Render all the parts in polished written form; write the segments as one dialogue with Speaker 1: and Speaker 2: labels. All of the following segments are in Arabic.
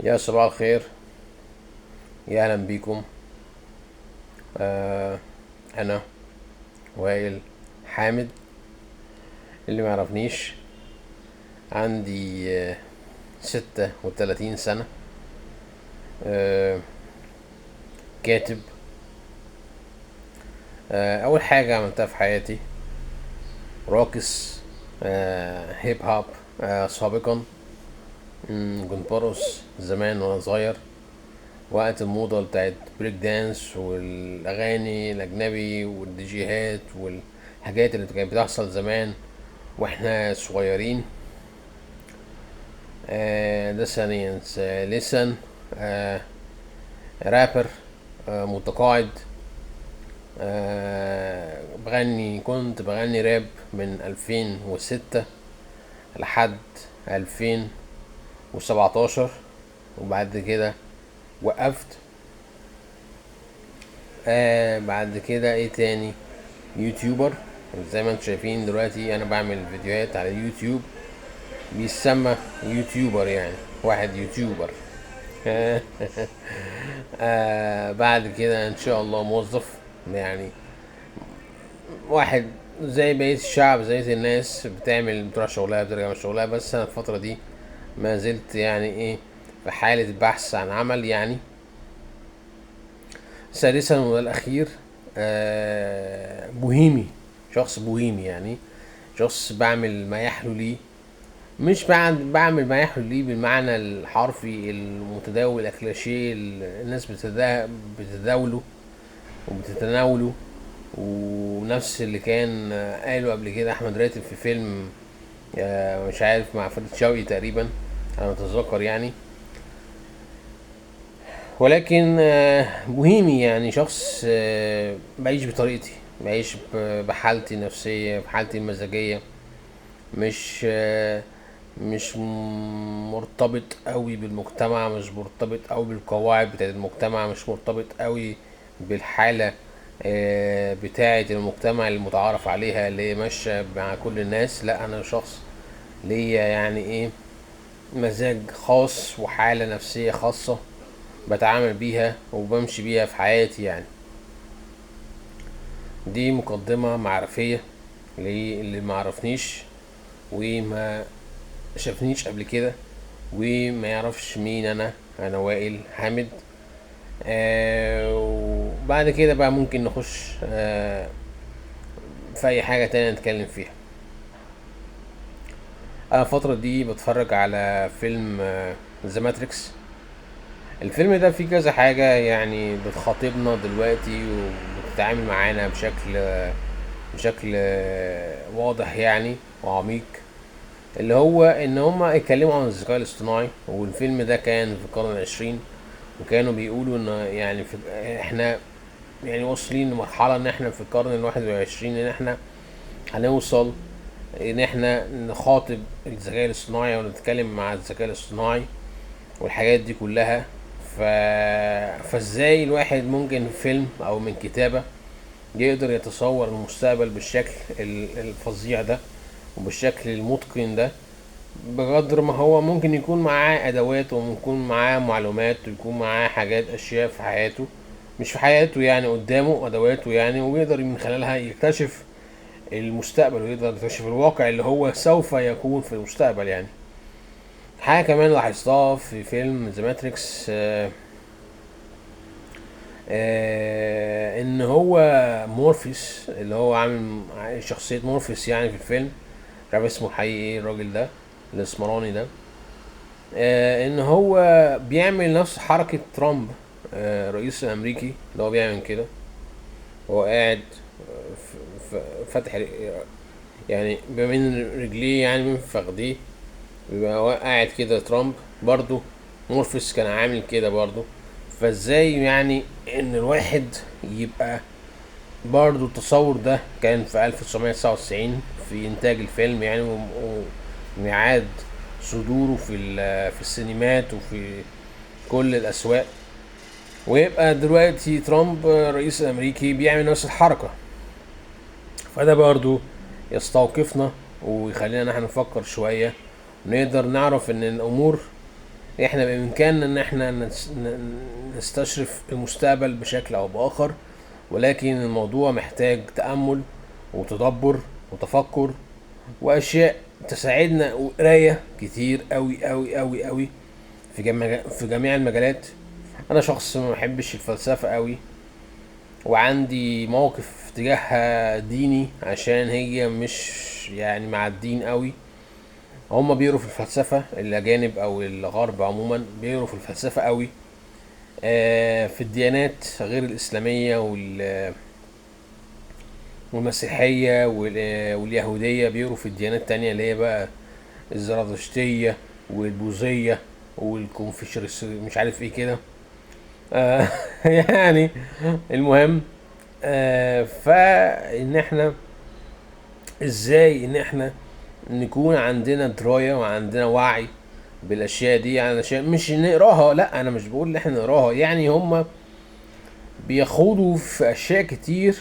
Speaker 1: يا صباح الخير، يا اهلا بيكم. انا وائل حامد. اللي ما يعرفنيش، عندي 36 سنة. آه كاتب. اول حاجة عملتها في حياتي راقص هيب هوب سابقا. كنت برقص زمان وانا صغير، وقت الموضة بتاعت بريك دانس والاغاني الاجنبي والديجيهات والحاجات اللي كانت بتحصل زمان واحنا صغيرين. ده ثانيا. ثالثا، آه رابر متقاعد. كنت بغني راب من 2006 لحد 2017، وبعد كده وقفت. بعد كده ايه تاني؟ يوتيوبر. زي ما انتم شايفين دلوقتي انا بعمل فيديوهات على اليوتيوب، بيسمى يوتيوبر، يعني واحد يوتيوبر. بعد كده ان شاء الله موظف، يعني واحد زي بقية الشعب، زي الناس بتروح شغلها بترجع من شغلها. بس انا الفترة دي ما زلت يعني ايه، في حالة بحث عن عمل يعني. ثالثا وده الاخير، بوهيمي. شخص بوهيمي، يعني شخص بعمل ما يحلو لي. مش بعمل ما يحلو لي بالمعنى الحرفي المتداول الكلاشيه اللي الناس بتتداوله وبتتناوله، ونفس اللي كان قاله قبل كده احمد راتب في فيلم مش عارف، مع فريد شوقي تقريبا انا متذكر يعني. ولكن بوهيمي، يعني شخص بعيش بطريقتي، بعيش بحالتي النفسية، بحالتي المزاجية. مش مش مرتبط قوي بالمجتمع، مش مرتبط قوي بالقواعد بتاعت المجتمع، مش مرتبط قوي بالحالة بتاعة المجتمع المتعارف عليها اللي هي ماشية مع كل الناس. لا، انا شخص ليا يعني ايه، مزاج خاص وحالة نفسية خاصة بتعامل بيها وبمشي بيها في حياتي يعني. دي مقدمة معرفية للي معرفنيش وما شافنيش قبل كده وما يعرفش مين انا وائل حامد. وبعد كده بقى ممكن نخش في اي حاجة تانية نتكلم فيها. انا الفترة دي بتفرج على فيلم ذا ماتريكس. الفيلم ده فيه كذا حاجة يعني بتخاطبنا دلوقتي وبتتعامل معانا بشكل واضح يعني وعميق. اللي هو ان هما اتكلموا عن الذكاء الاصطناعي، والفيلم ده كان في القرن العشرين، وكانوا بيقولوا ان يعني احنا يعني واصلين لمرحلة ان احنا في القرن الواحد والعشرين، ان احنا هنوصل ان احنا نخاطب الذكاء الاصطناعي ونتكلم مع الذكاء الاصطناعي والحاجات دي كلها. ف... فازاي الواحد ممكن فيلم او من كتابة يقدر يتصور المستقبل بالشكل الفظيع ده وبالشكل المتقن ده، بقدر ما هو ممكن يكون معاه ادوات وممكن معاه معلومات ويكون معاه حاجات اشياء في حياته، مش في حياته يعني، قدامه ادواته يعني، ويقدر من خلالها يكتشف المستقبل ويقدر يكتشف الواقع اللي هو سوف يكون في المستقبل يعني. حاجة كمان لاحظتها في فيلم ذا ماتريكس، ان هو مورفيس اللي هو عامل شخصية مورفيس يعني في الفيلم، مش عارف اسمه الحقيقي ايه الراجل ده الاسمراني ده. ان هو بيعمل نفس حركة ترامب، الرئيس الامريكي اللي هو بيعمل كده. هو قاعد فاتح يعني بين رجليه، يعني من فخديه، بيبقى هو قاعد كده. ترامب برضو مورفيس كان عامل كده برضو. فازاي يعني ان الواحد يبقى برضو التصور ده كان في 1999 في انتاج الفيلم يعني، وميعاد صدوره في السينمات وفي كل الاسواق، ويبقى دلوقتي ترامب رئيس امريكي بيعمل نفس الحركة. فده برضو يستوقفنا ويخلينا نحن نفكر شوية، ونقدر نعرف ان الامور احنا بامكاننا ان احنا نستشرف المستقبل بشكل او باخر، ولكن الموضوع محتاج تأمل وتدبر وتفكر واشياء تساعدنا، وقرايه كتير قوي قوي قوي قوي في جميع المجالات. انا شخص ما بحبش الفلسفه قوي، وعندي موقف تجاهها ديني، عشان هي مش يعني مع الدين قوي. هم بيقروا في الفلسفه، الاجانب او الغرب عموما بيقروا في الفلسفه قوي. في الديانات غير الاسلاميه والمسيحيه واليهوديه بيقروا في الديانات تانية، اللي هي بقى الزرادشتيه والبوذيه والكونفوشيوس مش عارف ايه كده. آه، يعني المهم، فان احنا ازاي ان احنا نكون عندنا درايه وعندنا وعي بالاشياء دي، علشان مش نقراها، لا انا مش بقول ان احنا نقراها، يعني هم بيخوضوا في اشياء كتير،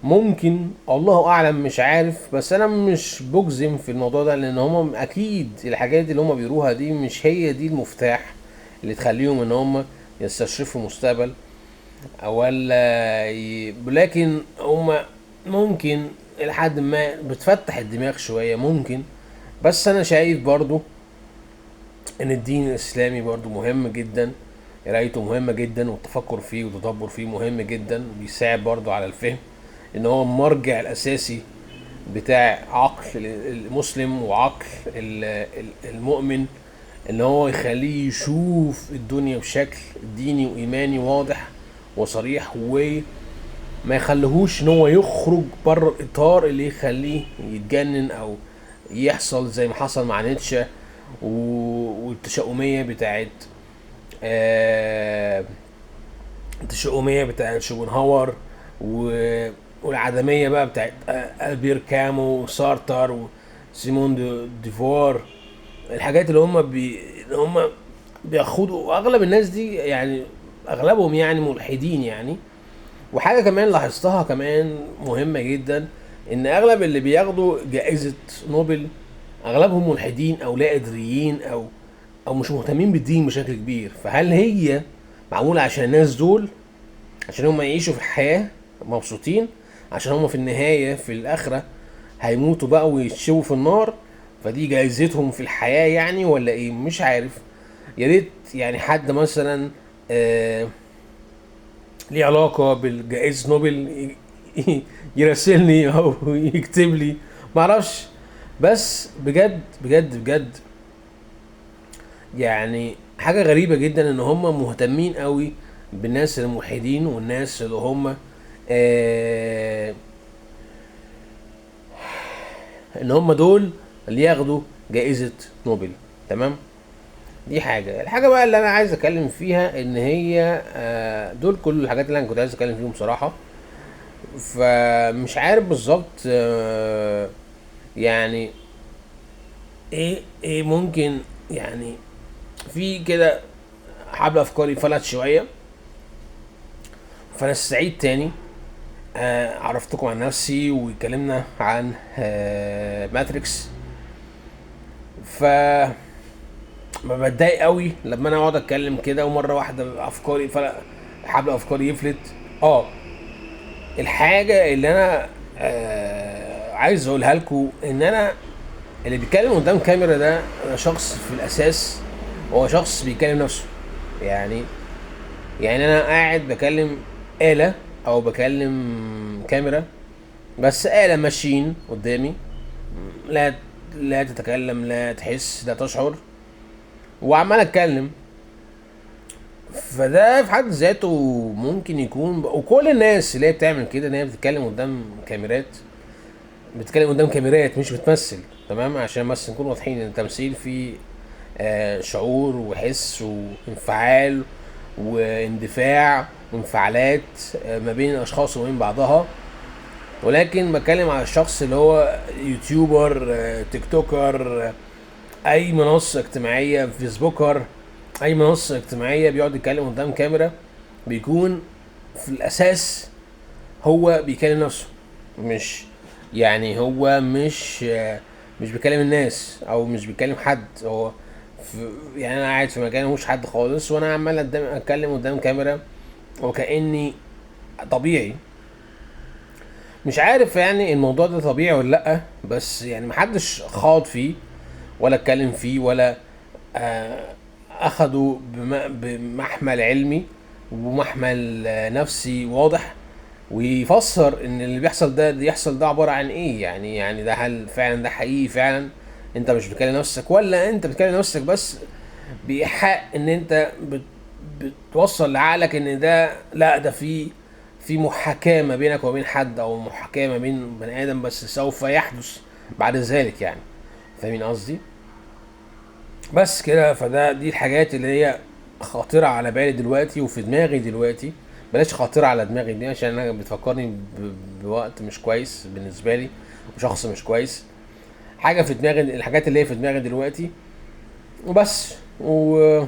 Speaker 1: ممكن الله اعلم مش عارف، بس انا مش بجزم في الموضوع ده، لان هم اكيد الحاجات اللي هم بيروها دي مش هي دي المفتاح اللي تخليهم ان هم يستشرفوا مستقبل، ولا لكن هم ممكن لحد ما بتفتح الدماغ شوية ممكن. بس انا شايف برضو ان الدين الاسلامي برضو مهم جدا، قرايته مهمة جدا، والتفكر فيه والتدبر فيه مهم جدا، بيساعد برضو على الفهم، ان هو المرجع الاساسي بتاع عقل المسلم وعقل المؤمن، ان هو يخليه يشوف الدنيا بشكل ديني وايماني واضح وصريح، وما يخليهوش ان هو يخرج بره الاطار اللي يخليه يتجنن او يحصل زي ما حصل مع نيتشه والتشاؤميه بتاعت آه التشاؤميه بتاعت شوبنهاور والعدميه بقى بتاعت البير كامو وسارتر وسيمون ديفور. الحاجات اللي هم بياخدوا اغلب الناس دي، يعني اغلبهم يعني ملحدين يعني. وحاجه كمان لاحظتها كمان مهمه جدا، ان اغلب اللي بياخدوا جائزه نوبل اغلبهم ملحدين او لا ادريين او مش مهتمين بالدين بشكل كبير. فهل هي معموله عشان الناس دول، عشان هم يعيشوا في الحياه مبسوطين، عشان هم في النهايه في الاخره هيموتوا بقى ويتشووا في النار، فدي جايزتهم في الحياه يعني، ولا ايه؟ مش عارف. يا ريت يعني حد مثلا ليه علاقه بالجائزة نوبل يراسلني او يكتب لي، معرفش. بس بجد بجد بجد يعني حاجه غريبه جدا ان هم مهتمين قوي بالناس الملحدين والناس اللي هم آه ان هم دول اللي ياخدوا جائزة نوبل. تمام. دي الحاجة بقى اللي انا عايز اتكلم فيها، ان هي دول كل الحاجات اللي انا كنت عايز اتكلم فيهم بصراحة. فمش عارف بالظبط يعني ايه ممكن يعني في كده حبل افكاري فلت شوية، فانا سعيد تاني عرفتكم عن نفسي واتكلمنا عن ماتريكس. ف ما بتضايق قوي لما انا اقعد اتكلم كده ومره واحده افكاري حبل افكاري يفلت. اه الحاجه اللي انا عايز اقولها لكم، ان انا اللي بيتكلم قدام كاميرا ده شخص في الاساس هو شخص بيكلم نفسه. يعني انا قاعد بكلم آلة او بكلم كاميرا، بس آلة ماشين قدامي، لا لا تتكلم لا تحس لا تشعر، وعمال اتكلم. فده في حد ذاته ممكن يكون وكل الناس اللي هي بتعمل كده ان هي بتتكلم قدام كاميرات، بتتكلم قدام كاميرات مش بتمثل. تمام، عشان بس نكون واضحين ان التمثيل فيه شعور وحس وانفعال واندفاع وانفعالات ما بين الاشخاص وبين بعضها. ولكن بتكلم على الشخص اللي هو يوتيوبر تيك توكر اي منصه اجتماعيه فيسبوكر، اي منصه اجتماعيه بيقعد يتكلم قدام كاميرا، بيكون في الاساس هو بيكلم نفسه. مش يعني هو مش بيكلم الناس او مش بيكلم حد، هو يعني انا قاعد في مكان مش حد خالص، وانا عمال اتكلم قدام كاميرا وكاني طبيعي. مش عارف يعني الموضوع ده طبيعي ولا لا، بس يعني محدش خاض فيه ولا اتكلم فيه ولا آه، اخده بمحمل علمي ومحمل نفسي واضح، ويفسر ان اللي بيحصل ده يحصل ده عبارة عن ايه. يعني ده هل فعلا ده حقيقي فعلا انت مش بتكلم نفسك، ولا انت بتكلم نفسك بس بإيحاء ان انت بتوصل لعقلك ان ده لا، ده في محاكاة ما بينك وبين حد، او محاكاة ما بين بني ادم، بس سوف يحدث بعد ذلك يعني. فاهمين قصدي؟ بس كده. دي الحاجات اللي هي خاطرة على بالي دلوقتي وفي دماغي دلوقتي. بلاش خاطرة على دماغي دي، عشان انا بتفكرني بوقت مش كويس بالنسبة لي وشخص مش كويس. حاجة في دماغي، الحاجات اللي هي في دماغي دلوقتي وبس. وشكرا.